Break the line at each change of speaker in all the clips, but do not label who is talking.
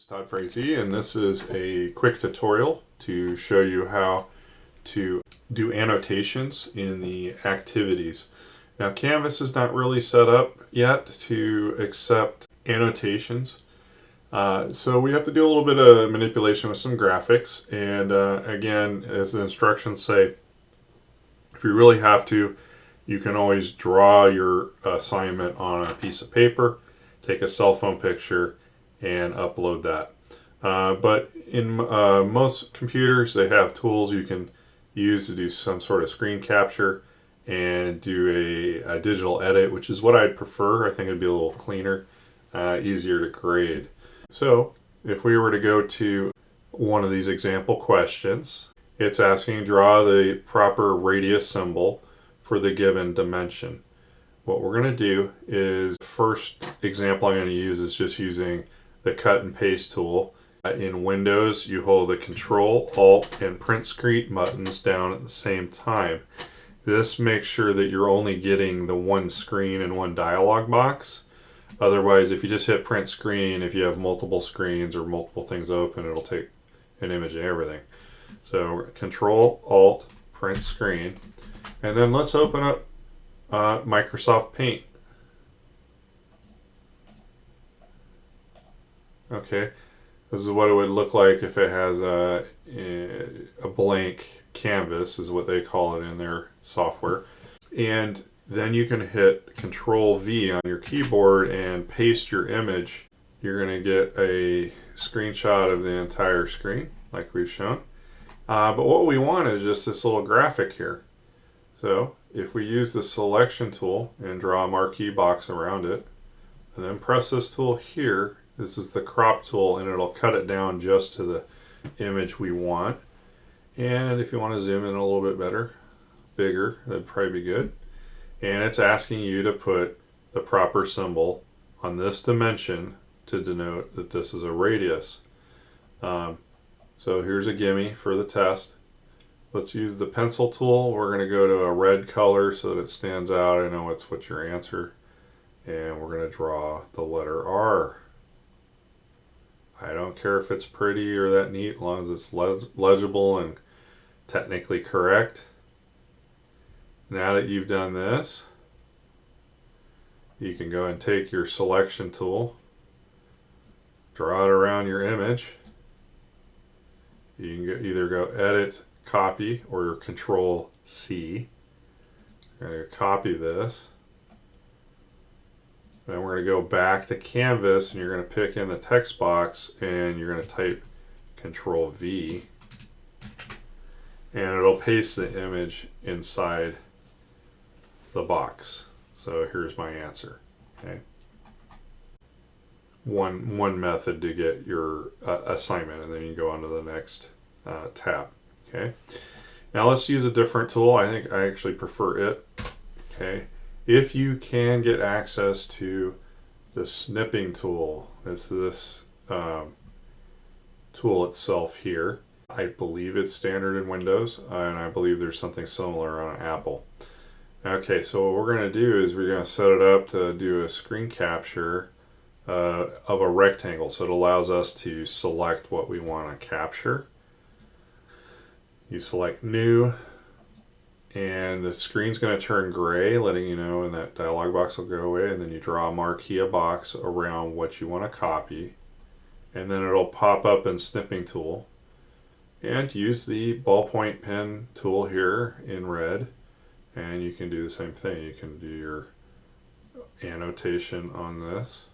It's Todd Frazee, and this is a quick tutorial to show you how to do annotations in the activities. Now, Canvas is not really set up yet to accept annotations, so we have to do a little bit of manipulation with some graphics. And again, as the instructions say, if you really have to, you can always draw your assignment on a piece of paper, take a cell phone picture, and upload that. But in most computers, they have tools you can use to do some sort of screen capture and do a digital edit, which is what I'd prefer. I think it'd be a little cleaner, easier to grade. So if we were to go to one of these example questions, it's asking draw the proper radius symbol for the given dimension. What we're going to do is, first example I'm going to use is just using the cut and paste tool. In Windows, you hold the Control, Alt, and Print Screen buttons down at the same time. This makes sure that you're only getting the one screen and one dialog box. Otherwise, if you just hit Print Screen, if you have multiple screens or multiple things open, it'll take an image of everything. So Control, Alt, Print Screen, and then let's open up Microsoft Paint. Okay, this is what it would look like if it has a blank canvas, is what they call it in their software. And then you can hit Control V on your keyboard and paste your image. You're going to get a screenshot of the entire screen like we've shown. But what we want is just this little graphic here. So if we use the selection tool and draw a marquee box around it, and then press this tool here, this is the crop tool, and it'll cut it down just to the image we want. And if you want to zoom in a little bit better, bigger, that'd probably be good. And it's asking you to put the proper symbol on this dimension to denote that this is a radius. So here's a gimme for the test. Let's use the pencil tool. We're going to go to a red color so that it stands out. I know it's what's your answer. And we're going to draw the letter R. I don't care if it's pretty or that neat, as long as it's legible and technically correct. Now that you've done this, you can go and take your selection tool, draw it around your image. You can either go Edit, Copy, or Control C. I'm going to copy this. Then we're going to go back to Canvas, and you're going to pick in the text box, and you're going to type Control V, and it'll paste the image inside the box. So here's my answer. Okay. One method to get your assignment, and then you go on to the next tab. Okay. Now let's use a different tool. I think I actually prefer it. Okay. If you can get access to the snipping tool, it's this tool itself here. I believe it's standard in Windows, and I believe there's something similar on Apple. Okay, so what we're going to do is we're going to set it up to do a screen capture of a rectangle, so it allows us to select what we want to capture. You select New, and the screen's going to turn gray, letting you know, and that dialog box will go away, and then you draw a marquee box around what you want to copy, and then it'll pop up in Snipping Tool. And use the ballpoint pen tool here in red, and you can do the same thing. You can do your annotation on this.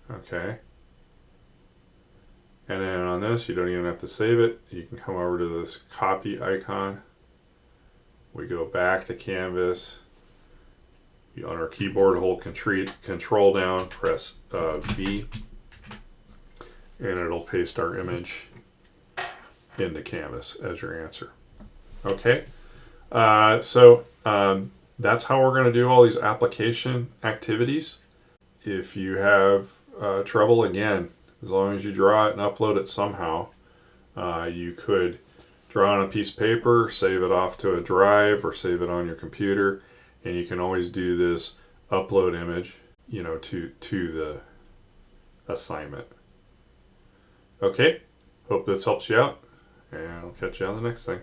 Okay. And then on this, you don't even have to save it. You can come over to this copy icon. We go back to Canvas. You, on our keyboard, hold Control down, press V, and it'll paste our image into Canvas as your answer. Okay, so that's how we're going to do all these application activities. If you have trouble, again, as long as you draw it and upload it somehow, you could draw on a piece of paper, save it off to a drive, or save it on your computer, and you can always do this upload image, to the assignment. Okay, hope this helps you out, and I'll catch you on the next thing.